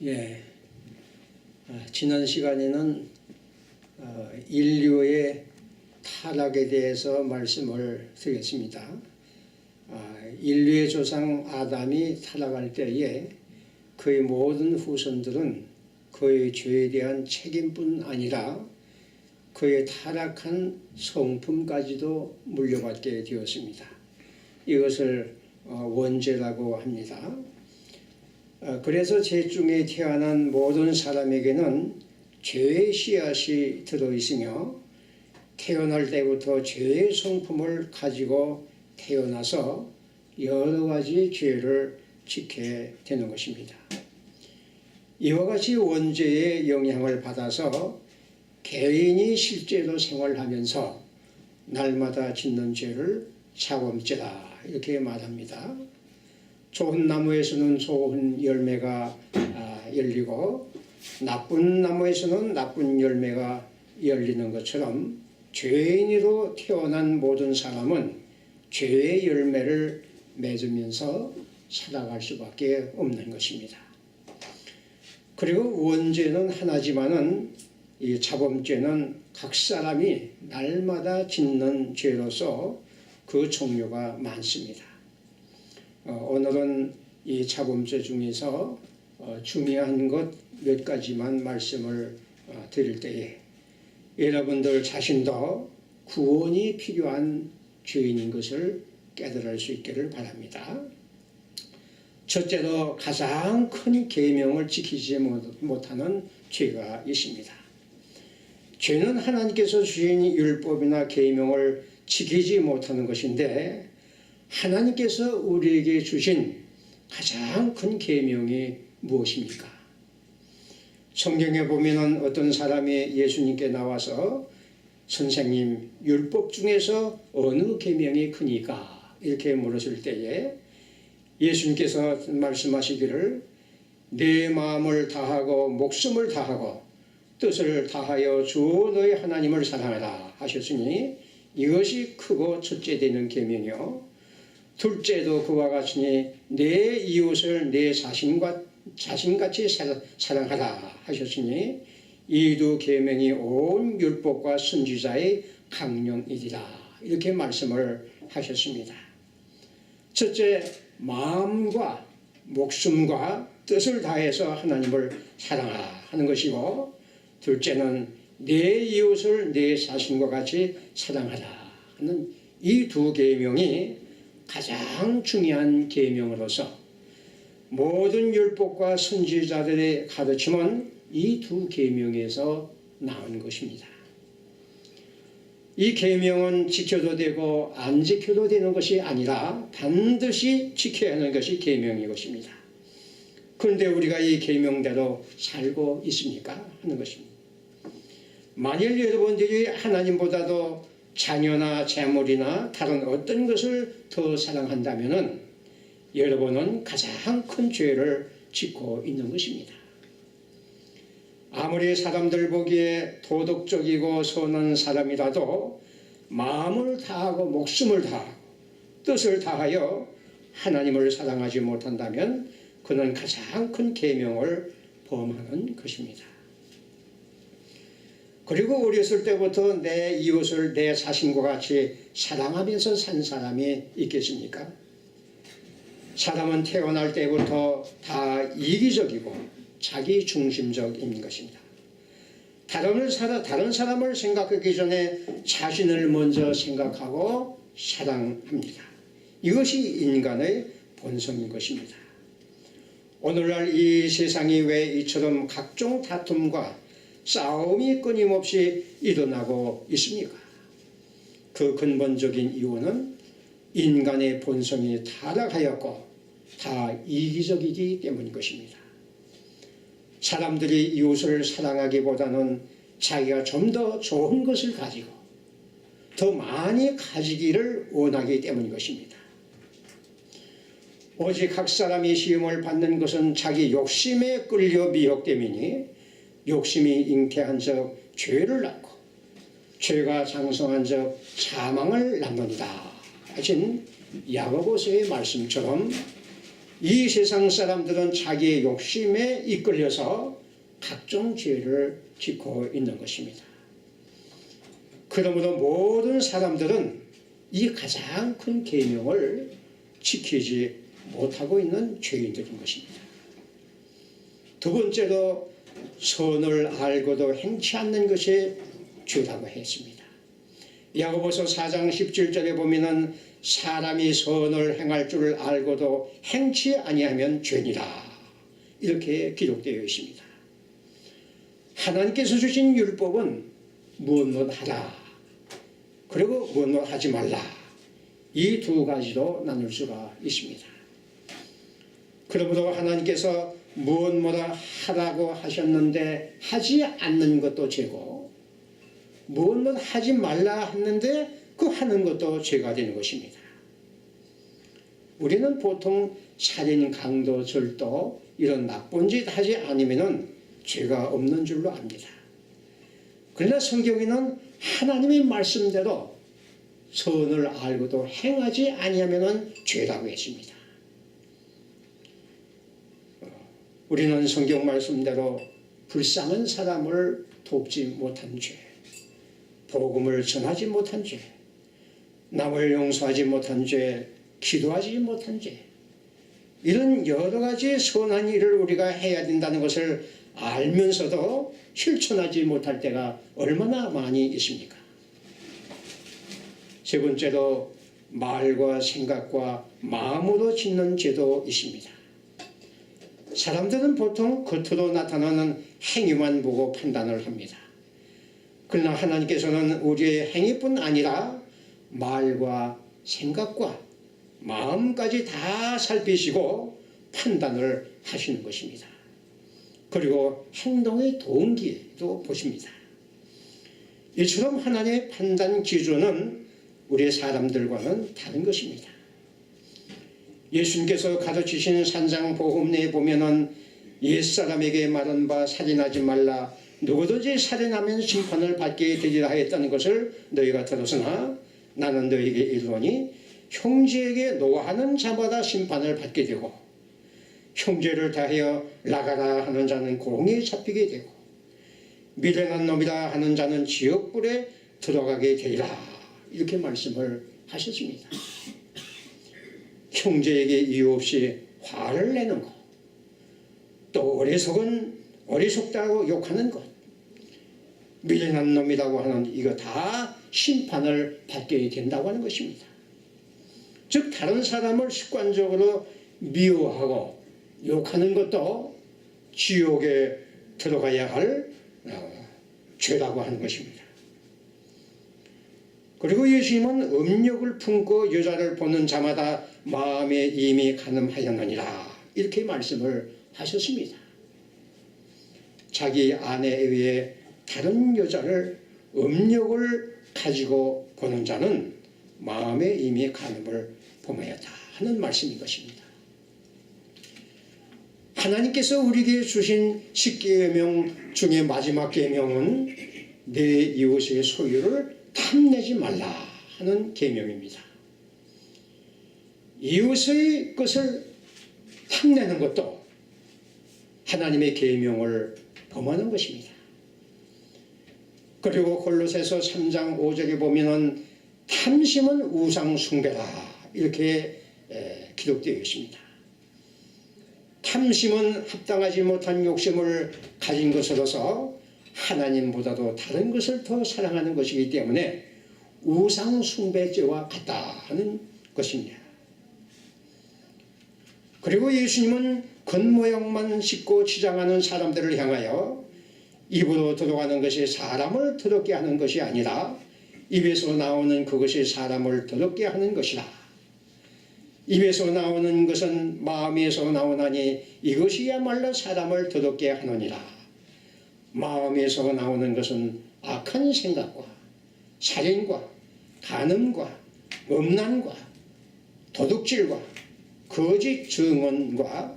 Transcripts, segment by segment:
예, 지난 시간에는 인류의 타락에 대해서 말씀을 드렸습니다. 인류의 조상 아담이 타락할 때에 그의 모든 후손들은 그의 죄에 대한 책임뿐 아니라 그의 타락한 성품까지도 물려받게 되었습니다. 이것을 원죄라고 합니다. 그래서 죄중에 태어난 모든 사람에게는 죄의 씨앗이 들어있으며 태어날 때부터 죄의 성품을 가지고 태어나서 여러 가지 죄를 짓게 되는 것입니다. 이와 같이 원죄의 영향을 받아서 개인이 실제로 생활하면서 날마다 짓는 죄를 자범죄다 이렇게 말합니다. 좋은 나무에서는 좋은 열매가 열리고 나쁜 나무에서는 나쁜 열매가 열리는 것처럼 죄인으로 태어난 모든 사람은 죄의 열매를 맺으면서 살아갈 수밖에 없는 것입니다. 그리고 원죄는 하나지만은 이 자범죄는 각 사람이 날마다 짓는 죄로서 그 종류가 많습니다. 오늘은 이 자범죄 중에서 중요한 것 몇 가지만 말씀을 드릴 때에 여러분들 자신도 구원이 필요한 죄인인 것을 깨달을 수 있기를 바랍니다. 첫째로 가장 큰 계명을 지키지 못하는 죄가 있습니다. 죄는 하나님께서 주신 율법이나 계명을 지키지 못하는 것인데 하나님께서 우리에게 주신 가장 큰 계명이 무엇입니까? 성경에 보면 어떤 사람이 예수님께 나와서 선생님, 율법 중에서 어느 계명이 크니까? 이렇게 물었을 때에 예수님께서 말씀하시기를 내 마음을 다하고 목숨을 다하고 뜻을 다하여 주 너의 하나님을 사랑하라 하셨으니 이것이 크고 첫째 되는 계명이요 둘째도 그와 같으니 내 이웃을 내 자신같이 사랑하라 하셨으니 이 두 계명이 온 율법과 선지자의 강령이리라 이렇게 말씀을 하셨습니다. 첫째, 마음과 목숨과 뜻을 다해서 하나님을 사랑하라 하는 것이고 둘째는 내 이웃을 내 자신과 같이 사랑하라 하는 이 두 계명이 가장 중요한 계명으로서 모든 율법과 선지자들의 가르침은 이 두 계명에서 나온 것입니다. 이 계명은 지켜도 되고 안 지켜도 되는 것이 아니라 반드시 지켜야 하는 것이 계명인 것입니다. 그런데 우리가 이 계명대로 살고 있습니까? 하는 것입니다. 만일 여러분들이 하나님보다도 자녀나 재물이나 다른 어떤 것을 더 사랑한다면 여러분은 가장 큰 죄를 짓고 있는 것입니다. 아무리 사람들 보기에 도덕적이고 선한 사람이라도 마음을 다하고 목숨을 다하고 뜻을 다하여 하나님을 사랑하지 못한다면 그는 가장 큰 계명을 범하는 것입니다. 그리고 어렸을 때부터 내 이웃을 내 자신과 같이 사랑하면서 산 사람이 있겠습니까? 사람은 태어날 때부터 다 이기적이고 자기 중심적인 것입니다. 다른 사람을 생각하기 전에 자신을 먼저 생각하고 사랑합니다. 이것이 인간의 본성인 것입니다. 오늘날 이 세상이 왜 이처럼 각종 다툼과 싸움이 끊임없이 일어나고 있습니까? 그 근본적인 이유는 인간의 본성이 타락하였고 다 이기적이기 때문인 것입니다. 사람들이 이웃을 사랑하기보다는 자기가 좀 더 좋은 것을 가지고 더 많이 가지기를 원하기 때문인 것입니다. 오직 각 사람이 시험을 받는 것은 자기 욕심에 끌려 미혹됨이니 욕심이 잉태한 적 죄를 낳고 죄가 장성한 적 사망을 낳는다 하신 야고보서의 말씀처럼 이 세상 사람들은 자기의 욕심에 이끌려서 각종 죄를 짓고 있는 것입니다. 그러므로 모든 사람들은 이 가장 큰 계명을 지키지 못하고 있는 죄인들인 것입니다. 두 번째로 선을 알고도 행치 않는 것이 죄라고 했습니다. 야고보서 4장 17절에 보면은 사람이 선을 행할 줄을 알고도 행치 아니하면 죄니라 이렇게 기록되어 있습니다. 하나님께서 주신 율법은 무엇 하라 그리고 무엇 하지 말라 이 두 가지로 나눌 수가 있습니다. 그러므로 하나님께서 무엇 하라고 하셨는데 하지 않는 것도 죄고 무엇 하지 말라 했는데 그 하는 것도 죄가 되는 것입니다. 우리는 보통 살인, 강도, 절도 이런 나쁜 짓 하지 않으면 죄가 없는 줄로 압니다. 그러나 성경에는 하나님의 말씀대로 선을 알고도 행하지 아니하면 죄라고 했습니다. 우리는 성경 말씀대로 불쌍한 사람을 돕지 못한 죄, 복음을 전하지 못한 죄, 남을 용서하지 못한 죄, 기도하지 못한 죄, 이런 여러 가지 선한 일을 우리가 해야 된다는 것을 알면서도 실천하지 못할 때가 얼마나 많이 있습니까? 세 번째로 말과 생각과 마음으로 짓는 죄도 있습니다. 사람들은 보통 겉으로 나타나는 행위만 보고 판단을 합니다. 그러나 하나님께서는 우리의 행위뿐 아니라 말과 생각과 마음까지 다 살피시고 판단을 하시는 것입니다. 그리고 행동의 동기도 보십니다. 이처럼 하나님의 판단 기준은 우리 사람들과는 다른 것입니다. 예수님께서 가르치신 산상보험례에 보면은 옛사람에게 말한 바 살인하지 말라 누구든지 살인하면 심판을 받게 되리라 하였다는 것을 너희가 들었으나 나는 너희에게 이르노니 형제에게 노하는 자마다 심판을 받게 되고 형제를 다하여 나가라 하는 자는 공에 잡히게 되고 미련한 놈이라 하는 자는 지옥불에 들어가게 되리라 이렇게 말씀을 하셨습니다. 형제에게 이유 없이 화를 내는 것, 또 어리석다고 욕하는 것, 미련한 놈이라고 하는 이거 다 심판을 받게 된다고 하는 것입니다. 즉 다른 사람을 습관적으로 미워하고 욕하는 것도 지옥에 들어가야 할 죄라고 하는 것입니다. 그리고 예수님은 음욕을 품고 여자를 보는 자마다 마음에 이미 간음하였느니라 이렇게 말씀을 하셨습니다. 자기 아내 외에 다른 여자를 음욕을 가지고 보는 자는 마음에 이미 간음을 범하였다 하는 말씀인 것입니다. 하나님께서 우리에게 주신 10계명 중에 마지막 계명은 내 이웃의 소유를 탐내지 말라 하는 계명입니다. 이웃의 것을 탐내는 것도 하나님의 계명을 범하는 것입니다. 그리고 골로새서 3장 5절에 보면은 탐심은 우상 숭배라 이렇게 기록되어 있습니다. 탐심은 합당하지 못한 욕심을 가진 것으로서 하나님보다도 다른 것을 더 사랑하는 것이기 때문에 우상 숭배죄와 같다 하는 것입니다. 그리고 예수님은 겉모양만 씻고 치장하는 사람들을 향하여 입으로 들어가는 것이 사람을 더럽게 하는 것이 아니라 입에서 나오는 그것이 사람을 더럽게 하는 것이다. 입에서 나오는 것은 마음에서 나오나니 이것이야말로 사람을 더럽게 하느니라. 마음에서 나오는 것은 악한 생각과 살인과 간음과 음란과 도둑질과 거짓 증언과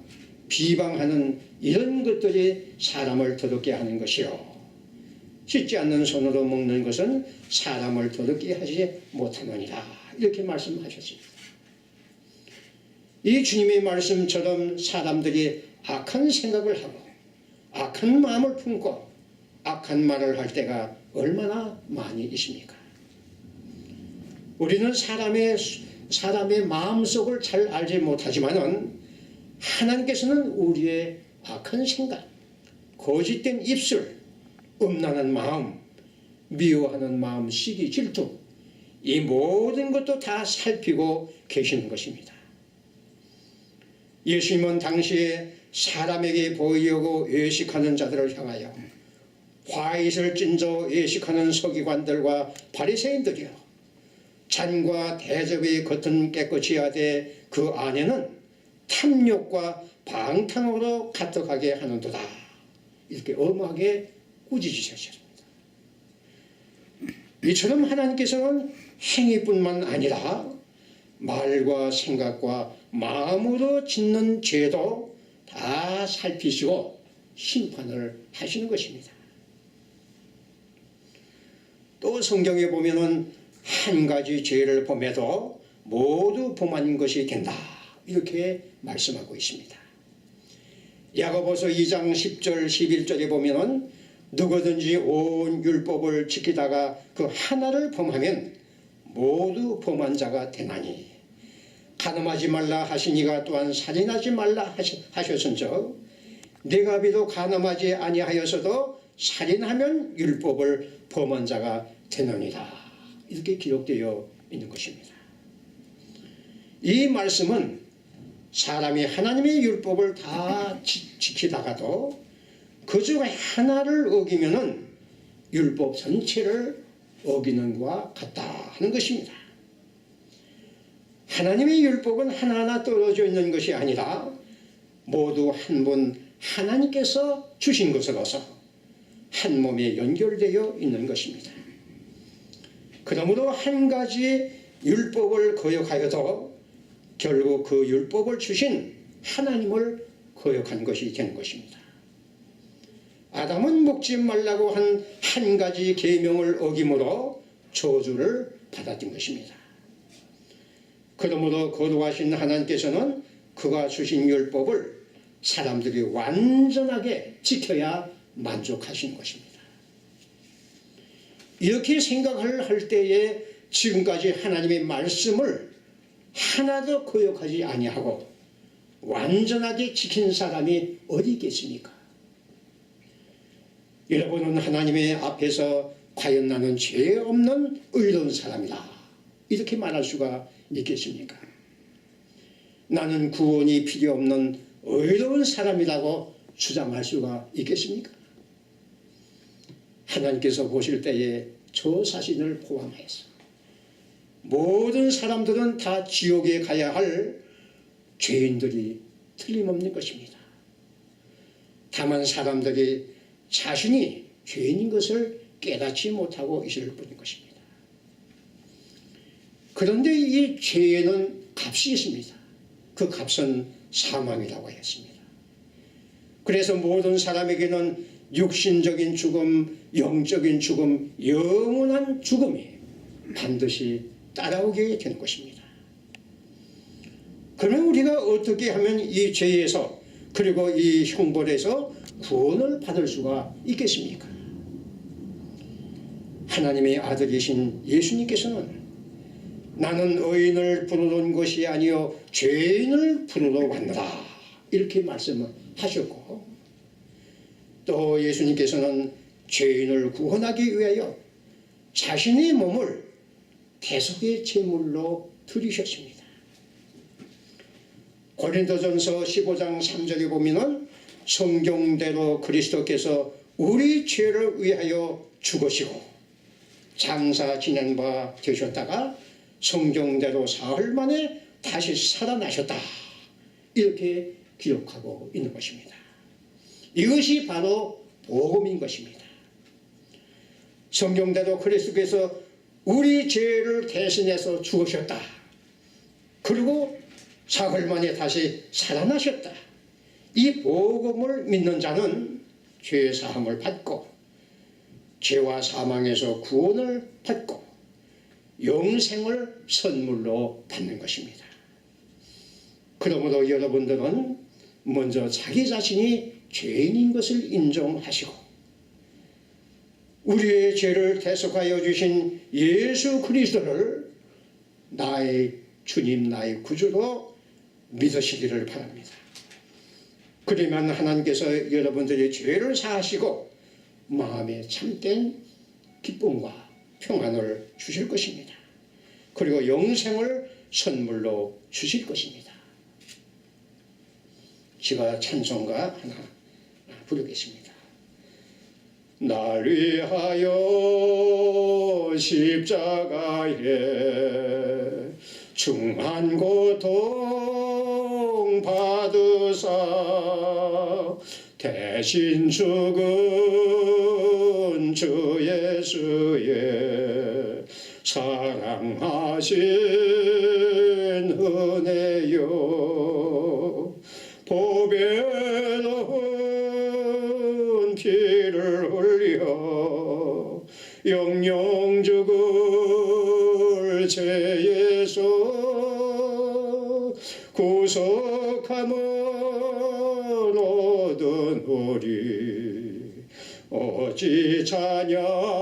비방하는 이런 것들이 사람을 더럽게 하는 것이요 씻지 않는 손으로 먹는 것은 사람을 더럽게 하지 못하느니라 이렇게 말씀하셨습니다. 이 주님의 말씀처럼 사람들이 악한 생각을 하고 악한 마음을 품고 악한 말을 할 때가 얼마나 많이 있습니까? 우리는 사람의 마음속을 잘 알지 못하지만은 하나님께서는 우리의 악한 생각, 거짓된 입술, 음란한 마음, 미워하는 마음, 시기, 질투, 이 모든 것도 다 살피고 계시는 것입니다. 예수님은 당시에 사람에게 보이려고 외식하는 자들을 향하여 화잇을 찐저 외식하는 서기관들과 바리새인들이여, 잔과 대접의 겉은 깨끗이 하되 그 안에는 탐욕과 방탕으로 가득하게 하는도다, 이렇게 엄하게 꾸짖으셨습니다. 이처럼 하나님께서는 행위뿐만 아니라 말과 생각과 마음으로 짓는 죄도 다 살피시고 심판을 하시는 것입니다. 또 성경에 보면은 한 가지 죄를 범해도 모두 범한 것이 된다, 이렇게 말씀하고 있습니다. 야고보서 2장 10절 11절에 보면은 누구든지 온 율법을 지키다가 그 하나를 범하면 모두 범한 자가 되나니, 간음하지 말라 하시니가 또한 살인하지 말라 하셨은즉 내가 비록 간음하지 아니하였어도 살인하면 율법을 범한 자가 되느니라, 이렇게 기록되어 있는 것입니다. 이 말씀은 사람이 하나님의 율법을 다 지키다가도 그 중 하나를 어기면은 율법 전체를 어기는 것과 같다 하는 것입니다. 하나님의 율법은 하나하나 떨어져 있는 것이 아니라 모두 한 분 하나님께서 주신 것으로서 한 몸에 연결되어 있는 것입니다. 그러므로 한 가지 율법을 거역하여도 결국 그 율법을 주신 하나님을 거역한 것이 되는 것입니다. 아담은 먹지 말라고 한 가지 계명을 어김으로 저주를 받았던 것입니다. 그러므로 거룩하신 하나님께서는 그가 주신 율법을 사람들이 완전하게 지켜야 만족하시는 것입니다. 이렇게 생각을 할 때에 지금까지 하나님의 말씀을 하나도 거역하지 아니하고 완전하게 지킨 사람이 어디 있겠습니까? 여러분은 하나님의 앞에서 과연 나는 죄 없는 의로운 사람이다, 이렇게 말할 수가 있겠습니까? 나는 구원이 필요 없는 의로운 사람이라고 주장할 수가 있겠습니까? 하나님께서 보실 때에 저 자신을 포함해서 모든 사람들은 다 지옥에 가야 할 죄인들이 틀림없는 것입니다. 다만 사람들이 자신이 죄인인 것을 깨닫지 못하고 있을 뿐인 것입니다. 그런데 이 죄에는 값이 있습니다. 그 값은 사망이라고 했습니다. 그래서 모든 사람에게는 육신적인 죽음, 영적인 죽음, 영원한 죽음이 반드시 따라오게 되는 것입니다. 그러면 우리가 어떻게 하면 이 죄에서, 그리고 이 형벌에서 구원을 받을 수가 있겠습니까? 하나님의 아들이신 예수님께서는 나는 의인을 부르러 온 것이 아니요 죄인을 부르러 왔노라, 이렇게 말씀하셨고, 또 예수님께서는 죄인을 구원하기 위하여 자신의 몸을 대속의 제물로 드리셨습니다. 고린도전서 15장 3절에 보면은 성경대로 그리스도께서 우리 죄를 위하여 죽으시고 장사 지낸 바 되셨다가 성경대로 사흘 만에 다시 살아나셨다, 이렇게 기록하고 있는 것입니다. 이것이 바로 복음인 것입니다. 성경대로 그리스도께서 우리 죄를 대신해서 죽으셨다, 그리고 사흘 만에 다시 살아나셨다, 이 복음을 믿는 자는 죄 사함을 받고 죄와 사망에서 구원을 받고 영생을 선물로 받는 것입니다. 그러므로 여러분들은 먼저 자기 자신이 죄인인 것을 인정하시고 우리의 죄를 대속하여 주신 예수 그리스도를 나의 주님, 나의 구주로 믿으시기를 바랍니다. 그러면 하나님께서 여러분들의 죄를 사하시고 마음에 참된 기쁨과 평안을 주실 것입니다. 그리고 영생을 선물로 주실 것입니다. 제가 찬송가 하나 부르겠습니다. 날 위하여 십자가에 중한 고통 받으사 대신 죽은 주 예수의 사랑하신 은혜요 보배로운 피를 흘려 영영 죽을 제 예수 구속함은 얻은 우리 어찌 찬양하날까